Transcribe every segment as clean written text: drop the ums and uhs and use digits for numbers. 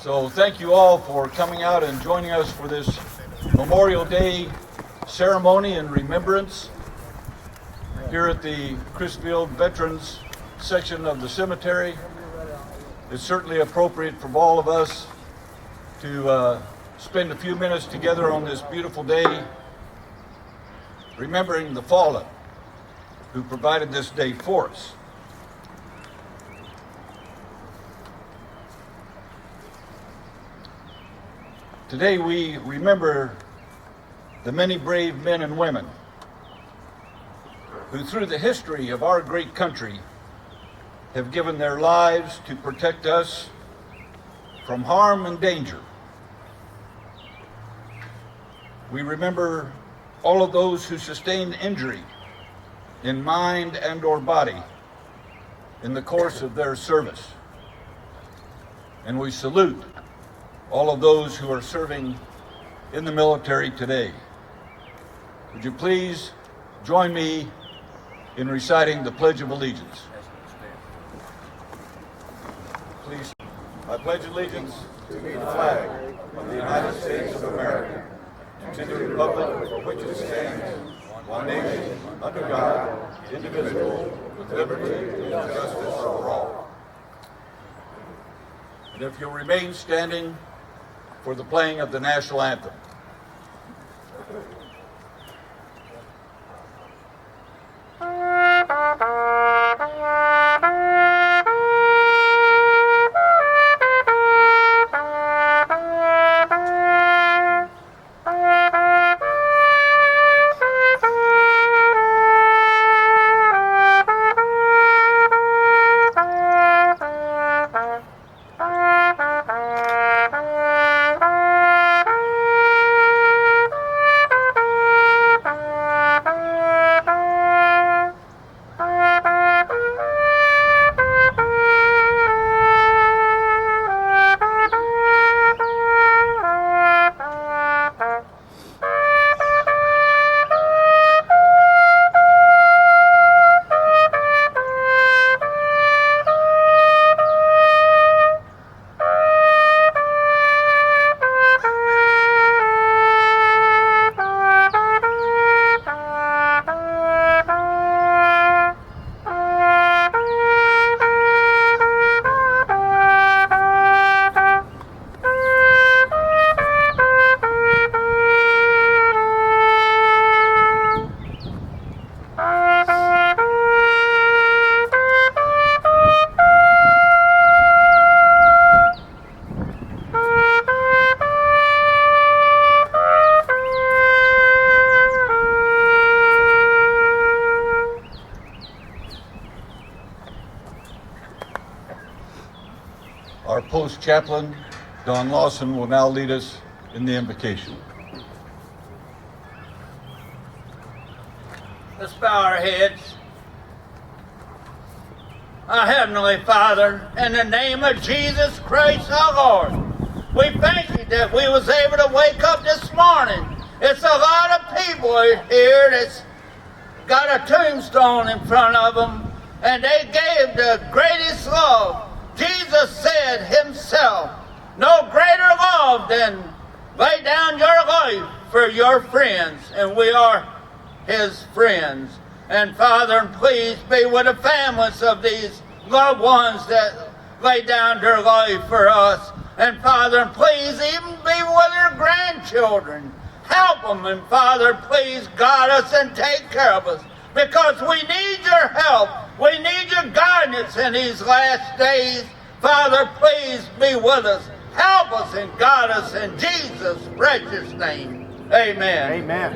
So thank you all for coming out and joining us for this Memorial Day ceremony and remembrance here at the Crisfield Veterans section of the cemetery. It's certainly appropriate for all of us to spend a few minutes together on this beautiful day, remembering the fallen who provided this day for us. Today we remember the many brave men and women who through the history of our great country have given their lives to protect us from harm and danger. We remember all of those who sustained injury in mind and or body in the course of their service. And we salute all of those who are serving in the military today. Would you please join me in reciting the Pledge of Allegiance? Please. I pledge allegiance to the flag of the United States of America, and to the republic for which it stands, one nation, under God, indivisible, with liberty and justice for all. And if you'll remain standing for the playing of the national anthem. Our post chaplain, Don Lawson, will now lead us in the invocation. Let's bow our heads. Our Heavenly Father, in the name of Jesus Christ our Lord, we thank you that we was able to wake up this morning. It's a lot of people here that's got a tombstone in front of them, and they gave the greatest love. Jesus said himself, no greater love than lay down your life for your friends, and we are his friends. And Father, please be with the families of these loved ones that lay down their life for us. And Father, please even be with their grandchildren. Help them, and Father, please guide us and take care of us, because we need your help. We need your guidance in these last days. Father, please be with us. Help us and guide us in Jesus' precious name. Amen. Amen.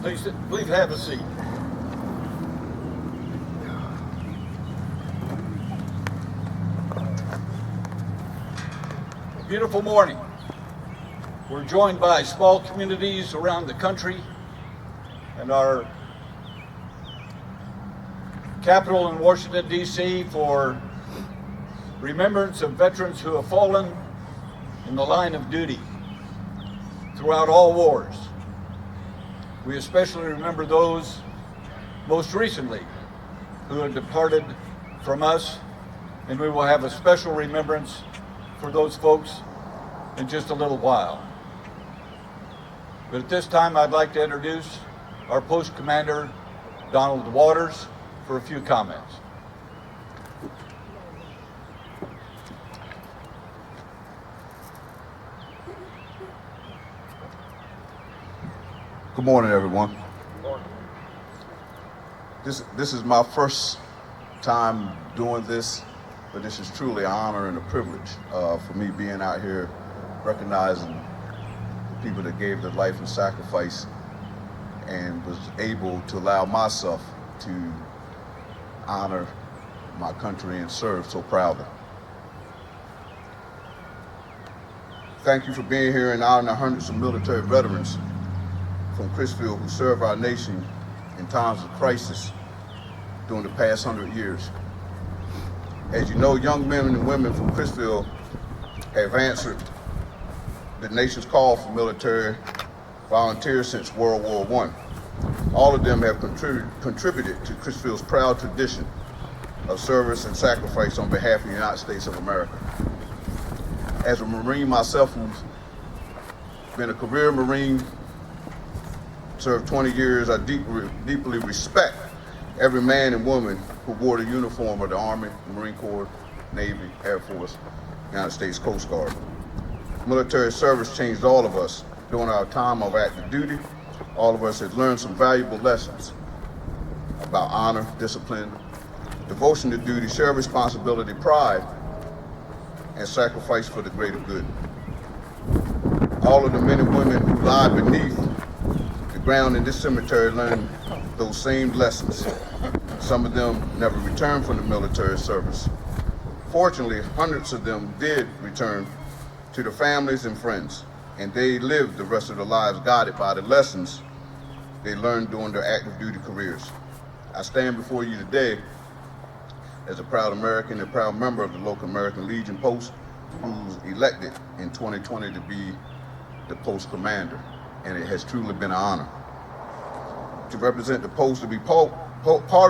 Amen. Please have a seat. A beautiful morning. We're joined by small communities around the country and our capital in Washington, D.C. for remembrance of veterans who have fallen in the line of duty throughout all wars. We especially remember those most recently who have departed from us, and we will have a special remembrance for those folks in just a little while. But at this time, I'd like to introduce our post commander, Donald Waters, for a few comments. Good morning, everyone. This is my first time doing this, but this is truly an honor and a privilege for me being out here recognizing the people that gave their life and sacrifice and was able to allow myself to honor my country and serve so proudly. Thank you for being here and honoring the hundreds of military veterans from Crisfield who serve our nation in times of crisis during the past 100 years. As you know, young men and women from Crisfield have answered the nation's call for military volunteers since World War I. All of them have contributed to Crisfield's proud tradition of service and sacrifice on behalf of the United States of America. As a Marine myself, who's been a career Marine, served 20 years, I deeply respect every man and woman who wore the uniform of the Army, Marine Corps, Navy, Air Force, United States Coast Guard. Military service changed all of us. During our time of active duty, all of us had learned some valuable lessons about honor, discipline, devotion to duty, shared responsibility, pride, and sacrifice for the greater good. All of the men and women who lie beneath the ground in this cemetery learned those same lessons. Some of them never returned from the military service. Fortunately, hundreds of them did return to their families and friends, and they lived the rest of their lives guided by the lessons they learned during their active duty careers. I stand before you today as a proud American and proud member of the local American Legion Post, who's elected in 2020 to be the post commander, and it has truly been an honor to represent the post, to be part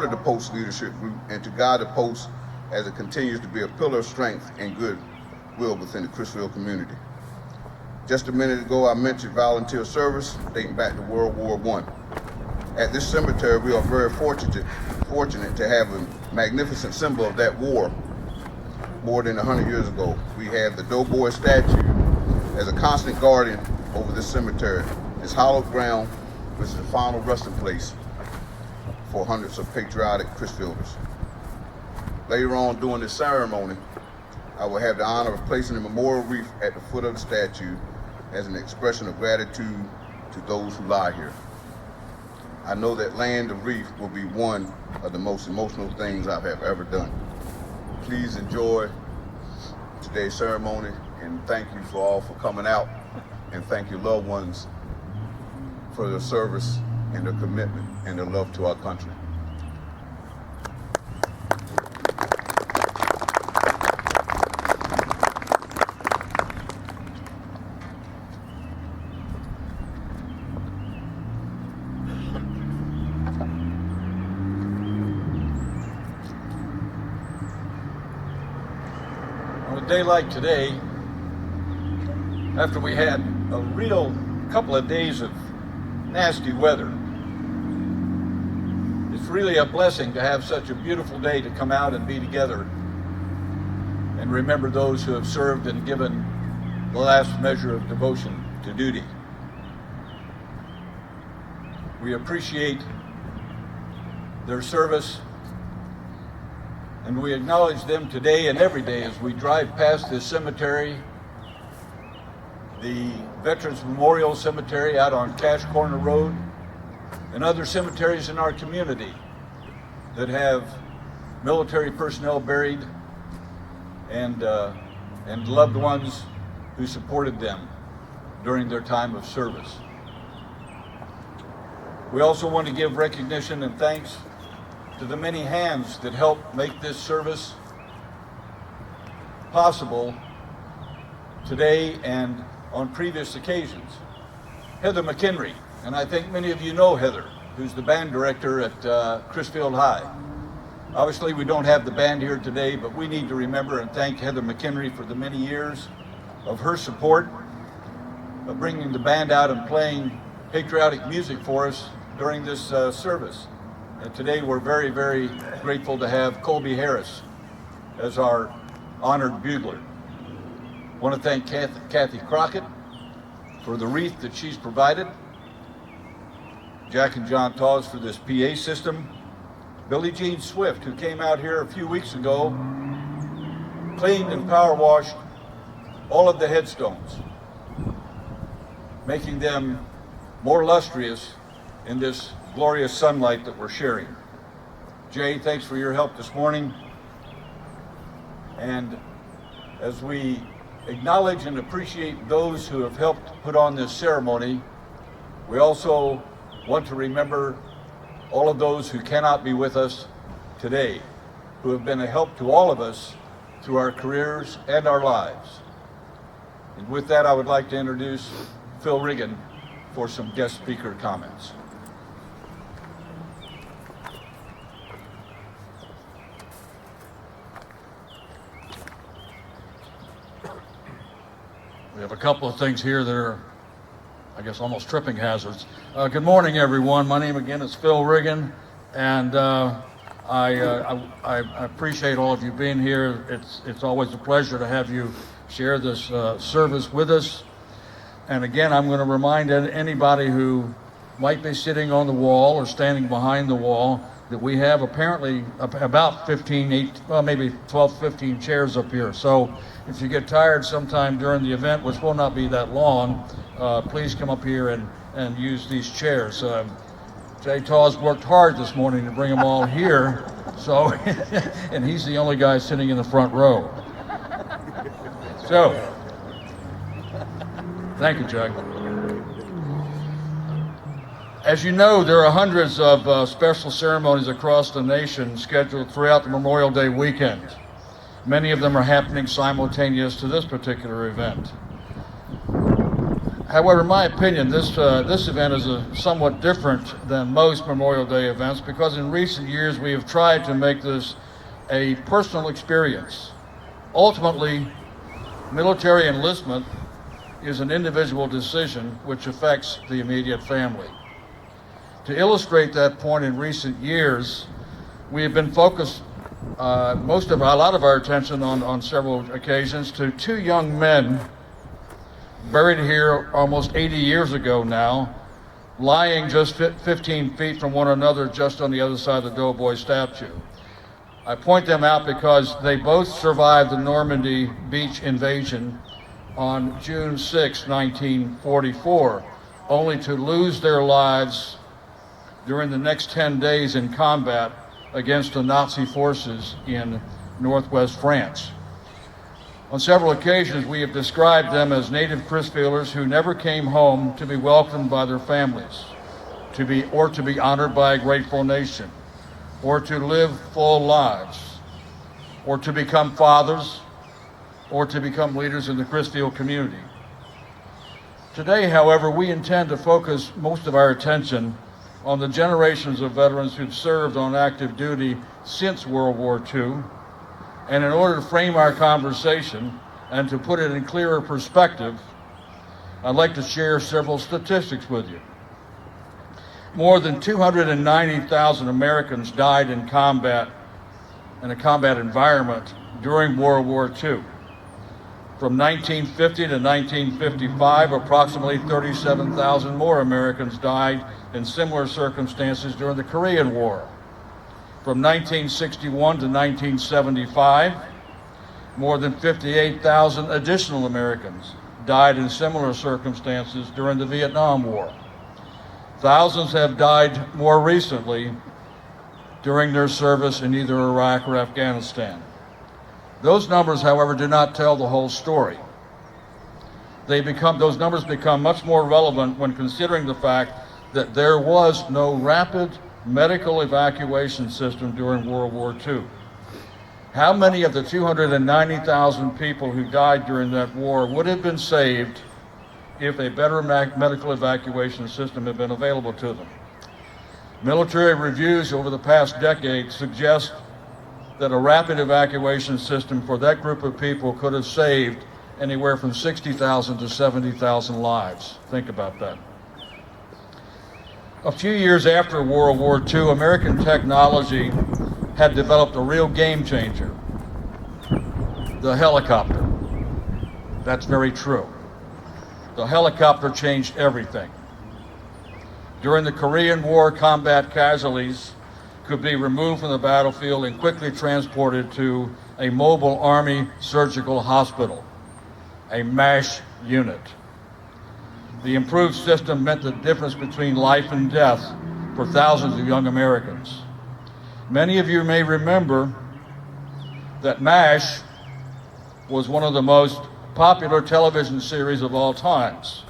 of the post leadership group, and to guide the post as it continues to be a pillar of strength and goodwill within the Crisfield community. Just a minute ago, I mentioned volunteer service dating back to World War I. At this cemetery, we are very fortunate to have a magnificent symbol of that war more than 100 years ago. We have the Doughboy statue as a constant guardian over this cemetery. This hallowed ground, which is the final resting place for hundreds of patriotic Crisfielders. Later on during this ceremony, I will have the honor of placing a memorial wreath at the foot of the statue as an expression of gratitude to those who lie here. I know that laying the wreath will be one of the most emotional things I have ever done. Please enjoy today's ceremony, and thank you for all for coming out, and thank your loved ones for their service and their commitment and their love to our country. On a day like today, after we had a real couple of days of nasty weather, it's really a blessing to have such a beautiful day to come out and be together and remember those who have served and given the last measure of devotion to duty. We appreciate their service, and we acknowledge them today and every day as we drive past this cemetery, the Veterans Memorial Cemetery out on Cash Corner Road, and other cemeteries in our community that have military personnel buried and loved ones who supported them during their time of service. We also want to give recognition and thanks to the many hands that helped make this service possible today and on previous occasions. Heather McHenry, and I think many of you know Heather, who's the band director at Crisfield High. Obviously, we don't have the band here today, but we need to remember and thank Heather McHenry for the many years of her support, of bringing the band out and playing patriotic music for us during this service. And today we're very, very grateful to have Colby Harris as our honored bugler. I want to thank Kathy Crockett for the wreath that she's provided, Jack and John Taws for this PA system, Billie Jean Swift, who came out here a few weeks ago, cleaned and power washed all of the headstones, making them more lustrous in this glorious sunlight that we're sharing. Jay, thanks for your help this morning. And as we acknowledge and appreciate those who have helped put on this ceremony, we also want to remember all of those who cannot be with us today, who have been a help to all of us through our careers and our lives. And with that, I would like to introduce Phil Riggin for some guest speaker comments. We have a couple of things here that are, I guess, almost tripping hazards. Good morning, everyone. My name again is Phil Riggin, and I appreciate all of you being here. It's always a pleasure to have you share this service with us. And again, I'm going to remind anybody who might be sitting on the wall or standing behind the wall that we have apparently about 12, 15 chairs up here. So if you get tired sometime during the event, which will not be that long, please come up here and use these chairs. Jay Taws worked hard this morning to bring them all here, so and he's the only guy sitting in the front row. So, thank you, Jack. As you know, there are hundreds of special ceremonies across the nation scheduled throughout the Memorial Day weekend. Many of them are happening simultaneous to this particular event. However, in my opinion, this event is somewhat different than most Memorial Day events because in recent years we have tried to make this a personal experience. Ultimately, military enlistment is an individual decision which affects the immediate family. To illustrate that point, in recent years, we have been focused a lot of our attention on several occasions to two young men buried here almost 80 years ago now, lying just 15 feet from one another just on the other side of the Doughboy statue. I point them out because they both survived the Normandy beach invasion on June 6, 1944, only to lose their lives during the next 10 days in combat against the Nazi forces in northwest France. On several occasions, we have described them as native Crisfielders who never came home to be welcomed by their families, to be honored by a grateful nation, or to live full lives, or to become fathers, or to become leaders in the Crisfield community. Today, however, we intend to focus most of our attention on the generations of veterans who've served on active duty since World War II. And in order to frame our conversation and to put it in clearer perspective, I'd like to share several statistics with you. More than 290,000 Americans died in a combat environment during World War II. From 1950 to 1955, approximately 37,000 more Americans died in similar circumstances during the Korean War. From 1961 to 1975, more than 58,000 additional Americans died in similar circumstances during the Vietnam War. Thousands have died more recently during their service in either Iraq or Afghanistan. Those numbers, however, do not tell the whole story. Those numbers become much more relevant when considering the fact that there was no rapid medical evacuation system during World War II. How many of the 290,000 people who died during that war would have been saved if a better medical evacuation system had been available to them? Military reviews over the past decade suggest that a rapid evacuation system for that group of people could have saved anywhere from 60,000 to 70,000 lives. Think about that. A few years after World War II, American technology had developed a real game changer, the helicopter. That's very true. The helicopter changed everything. During the Korean War, combat casualties could be removed from the battlefield and quickly transported to a mobile Army surgical hospital, a MASH unit. The improved system meant the difference between life and death for thousands of young Americans. Many of you may remember that MASH was one of the most popular television series of all times.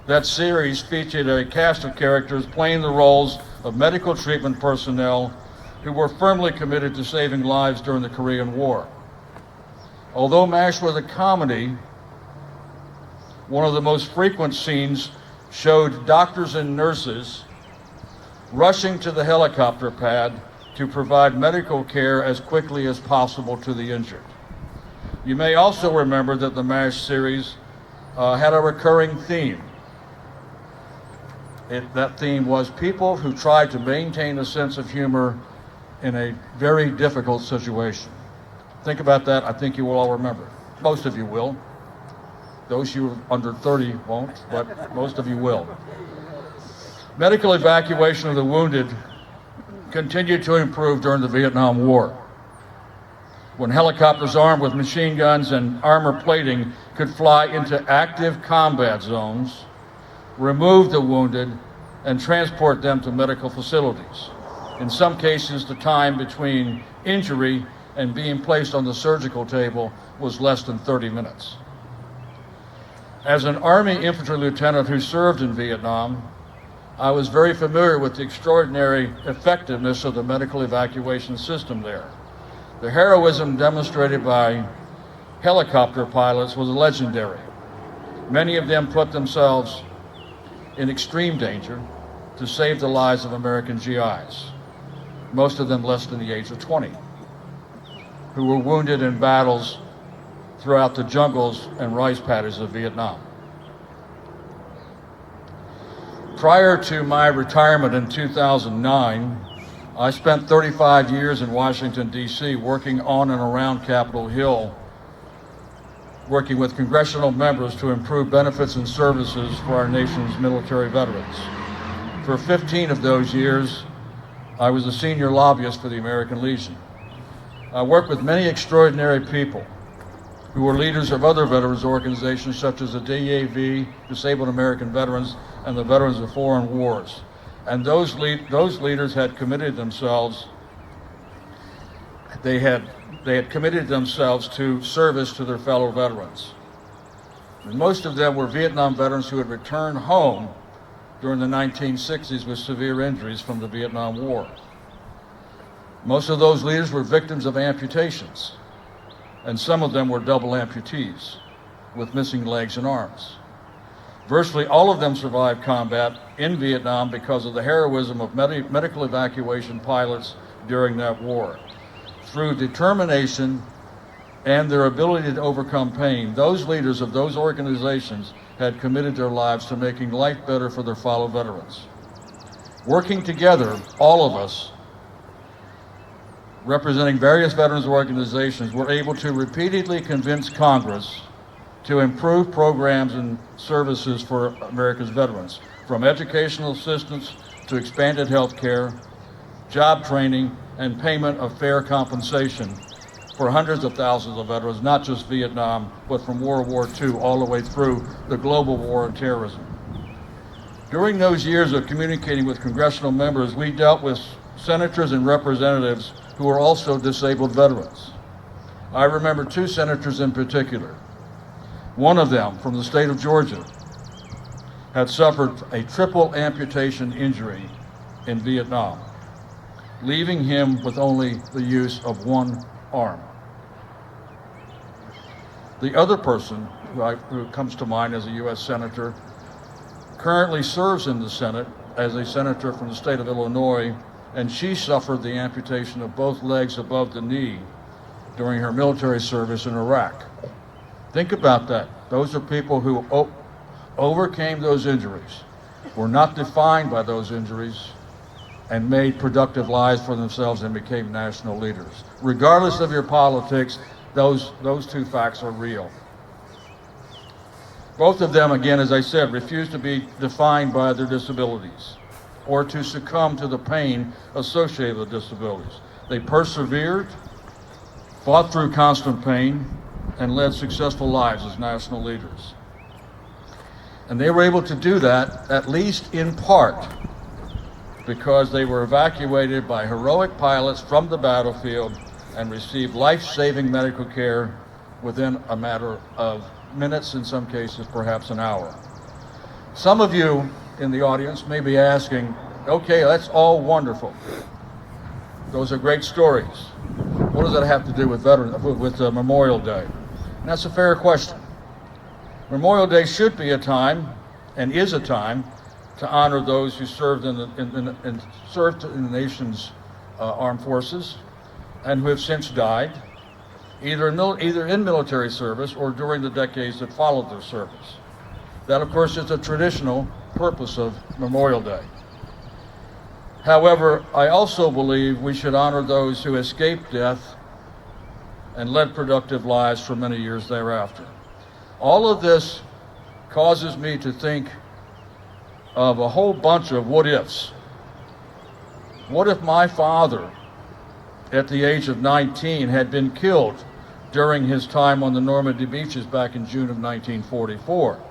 That series featured a cast of characters playing the roles of medical treatment personnel who were firmly committed to saving lives during the Korean War. Although MASH was a comedy, one of the most frequent scenes showed doctors and nurses rushing to the helicopter pad to provide medical care as quickly as possible to the injured. You may also remember that the MASH series had a recurring theme. That theme was people who tried to maintain a sense of humor in a very difficult situation. Think about that. I think you will all remember. Most of you will. Those you under 30 won't, but most of you will. Medical evacuation of the wounded continued to improve during the Vietnam War, when helicopters armed with machine guns and armor plating could fly into active combat zones, remove the wounded, and transport them to medical facilities. In some cases, the time between injury and being placed on the surgical table was less than 30 minutes. As an Army infantry lieutenant who served in Vietnam, I was very familiar with the extraordinary effectiveness of the medical evacuation system there. The heroism demonstrated by helicopter pilots was legendary. Many of them put themselves in extreme danger to save the lives of American GIs, most of them less than the age of 20, who were wounded in battles throughout the jungles and rice paddies of Vietnam. Prior to my retirement in 2009, I spent 35 years in Washington, D.C., working on and around Capitol Hill, working with congressional members to improve benefits and services for our nation's military veterans. For 15 of those years, I was a senior lobbyist for the American Legion. I worked with many extraordinary people who were leaders of other veterans organizations such as the DAV, Disabled American Veterans, and the Veterans of Foreign Wars. And those leaders had committed themselves, they had committed themselves to service to their fellow veterans. And most of them were Vietnam veterans who had returned home during the 1960s with severe injuries from the Vietnam War. Most of those leaders were victims of amputations, and some of them were double amputees with missing legs and arms. Virtually all of them survived combat in Vietnam because of the heroism of medical evacuation pilots during that war. Through determination and their ability to overcome pain, those leaders of those organizations had committed their lives to making life better for their fellow veterans. Working together, all of us, representing various veterans organizations, were able to repeatedly convince Congress to improve programs and services for America's veterans, from educational assistance to expanded health care, job training, and payment of fair compensation for hundreds of thousands of veterans, not just Vietnam, but from World War II all the way through the global war on terrorism. During those years of communicating with congressional members, we dealt with senators and representatives who were also disabled veterans. I remember two senators in particular. One of them, from the state of Georgia, had suffered a triple amputation injury in Vietnam, leaving him with only the use of one arm. The other person who comes to mind as a U.S. Senator currently serves in the Senate as a senator from the state of Illinois and she suffered the amputation of both legs above the knee during her military service in Iraq. Think about that. Those are people who overcame those injuries, were not defined by those injuries, and made productive lives for themselves and became national leaders. Regardless of your politics, those two facts are real. Both of them, again, as I said, refused to be defined by their disabilities or to succumb to the pain associated with disabilities. They persevered, fought through constant pain, and led successful lives as national leaders. And they were able to do that, at least in part, because they were evacuated by heroic pilots from the battlefield and received life-saving medical care within a matter of minutes, in some cases perhaps an hour. Some of you in the audience may be asking, okay, that's all wonderful. Those are great stories. What does that have to do with Memorial Day? And that's a fair question. Memorial Day should be a time, and is a time, to honor those who served in the nation's armed forces and who have since died, either in military service or during the decades that followed their service. That, of course, is the traditional purpose of Memorial Day. However, I also believe we should honor those who escaped death and led productive lives for many years thereafter. All of this causes me to think of a whole bunch of what ifs. What if my father, at the age of 19, had been killed during his time on the Normandy beaches back in June of 1944?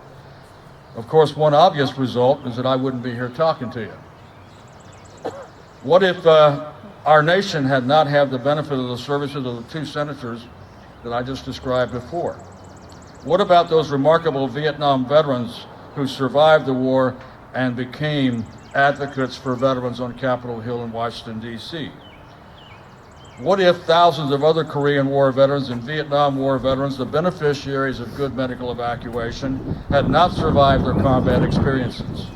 Of course, one obvious result is that I wouldn't be here talking to you. What if our nation had not had the benefit of the services of the two senators that I just described before? What about those remarkable Vietnam veterans who survived the war and became advocates for veterans on Capitol Hill in Washington, D.C.? What if thousands of other Korean War veterans and Vietnam War veterans, the beneficiaries of good medical evacuation, had not survived their combat experiences?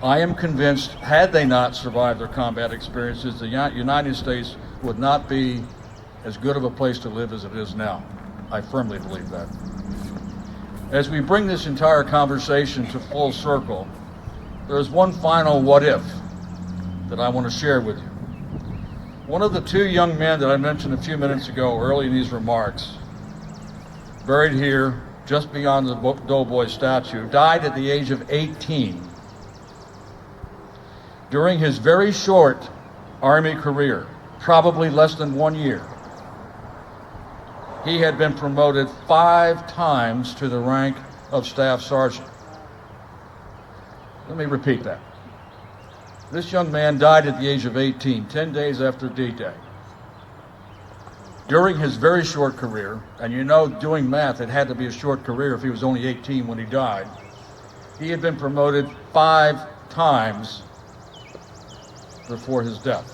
I am convinced, had they not survived their combat experiences, the United States would not be as good of a place to live as it is now. I firmly believe that. As we bring this entire conversation to full circle, there is one final what if that I want to share with you. One of the two young men that I mentioned a few minutes ago early in these remarks, buried here just beyond the Doughboy statue, died at the age of 18. During his very short Army career, probably less than 1 year, he had been promoted 5 times to the rank of Staff Sergeant. Let me repeat that. This young man died at the age of 18, 10 days after D-Day. During his very short career, and you know, doing math, it had to be a short career if he was only 18 when he died, he had been promoted 5 times before his death.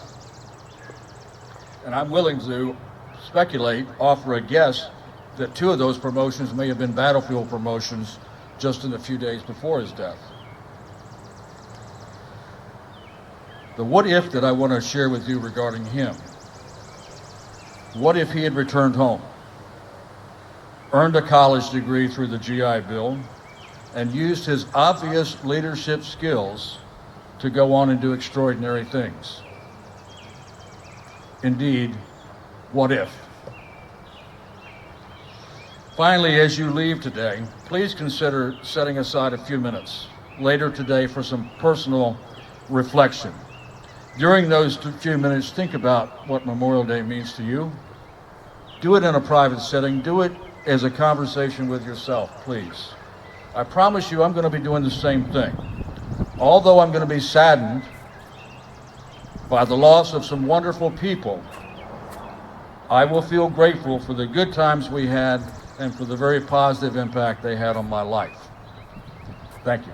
And I'm willing to speculate, offer a guess, that 2 of those promotions may have been battlefield promotions just in the few days before his death. The what if that I want to share with you regarding him. What if he had returned home, earned a college degree through the GI Bill, and used his obvious leadership skills to go on and do extraordinary things? Indeed, what if? Finally, as you leave today, please consider setting aside a few minutes later today for some personal reflection. During those few minutes, think about what Memorial Day means to you. Do it in a private setting. Do it as a conversation with yourself, please. I promise you I'm going to be doing the same thing. Although I'm going to be saddened by the loss of some wonderful people, I will feel grateful for the good times we had and for the very positive impact they had on my life. Thank you.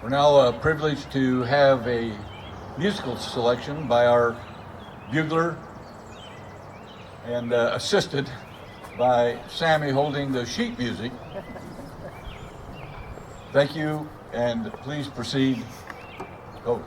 We're now privileged to have a musical selection by our bugler and assisted by Sammy holding the sheet music. Thank you, and please proceed. Go.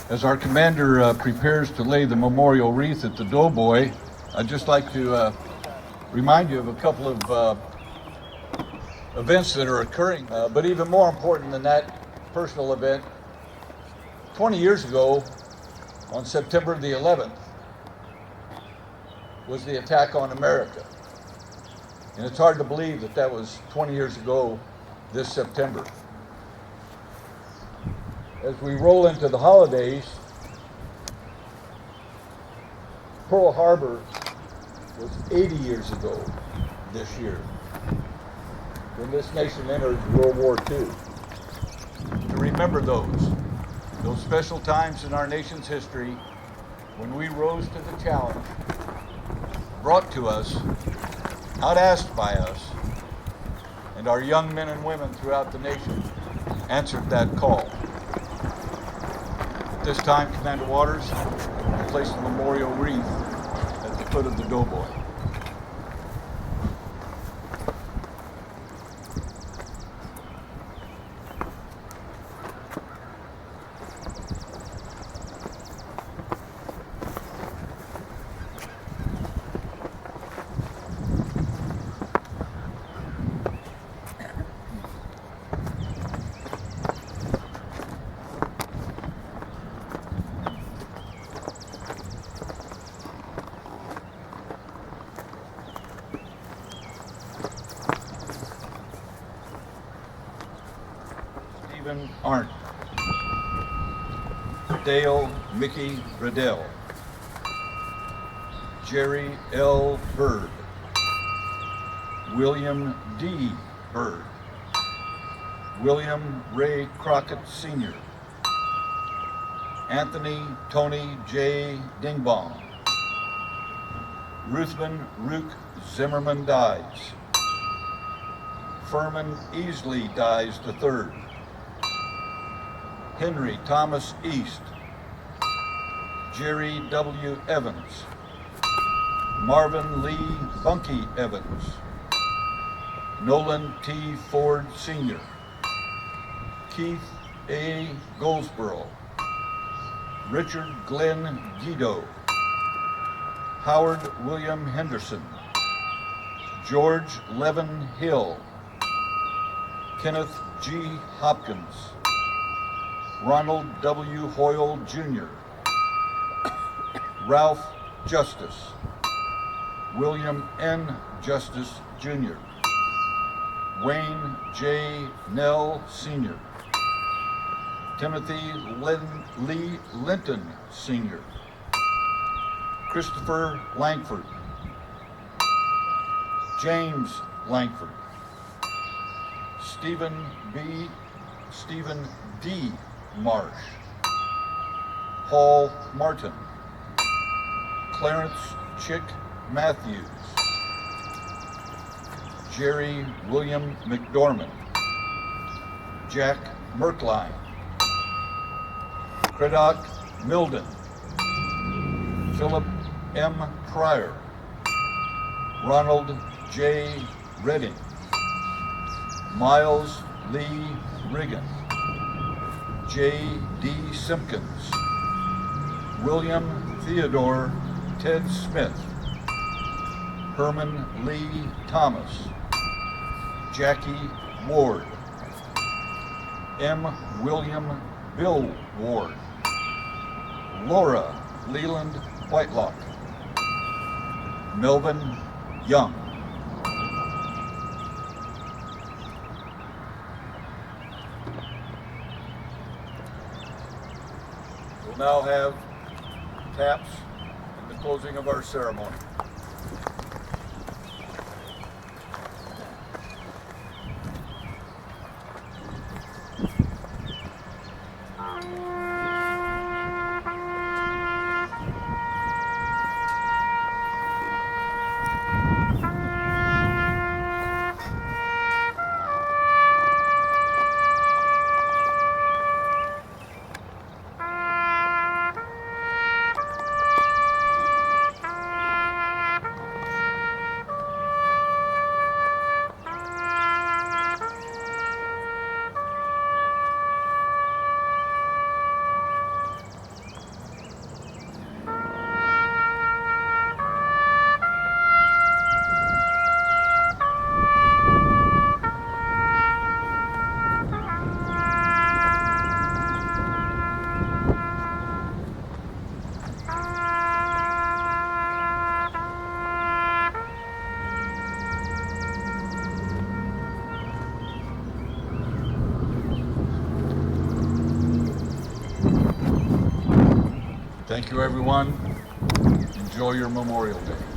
As our commander prepares to lay the memorial wreath at the Doughboy, I'd just like to remind you of a couple of events that are occurring. But even more important than that personal event, 20 years ago, on September the 11th, was the attack on America. And it's hard to believe that that was 20 years ago this September. As we roll into the holidays, Pearl Harbor was 80 years ago this year, when this nation entered World War II. To remember those special times in our nation's history when we rose to the challenge brought to us, not asked by us, and our young men and women throughout the nation answered that call. This time, Commander Waters placed a memorial wreath at the foot of the Doughboy. Stephen Arndt, Dale Mickey Riddell, Jerry L. Bird, William D. Bird, William Ray Crockett Sr., Anthony Tony J. Dingbaum, Ruthven Rook Zimmerman Dies, Furman Easley Dies III, Henry Thomas East, Jerry W. Evans, Marvin Lee Bunky Evans, Nolan T. Ford Sr., Keith A. Goldsboro, Richard Glenn Guido, Howard William Henderson, George Levin Hill, Kenneth G. Hopkins, Ronald W. Hoyle Jr., Ralph Justice, William N. Justice Jr., Wayne J. Nell Sr., Timothy Lee Linton Sr., Christopher Langford, James Langford, Stephen D. Marsh, Paul Martin, Clarence Chick Matthews, Jerry William McDormand, Jack Merkline, Craddock Milden, Philip M. Pryor, Ronald J. Redding, Miles Lee Riggin, J. D. Simpkins, William Theodore Ted Smith, Herman Lee Thomas, Jackie Ward, M. William Bill Ward, Laura Leland Whitelock, Melvin Young. We'll now have taps and the closing of our ceremony. Thank you, everyone. Enjoy your Memorial Day.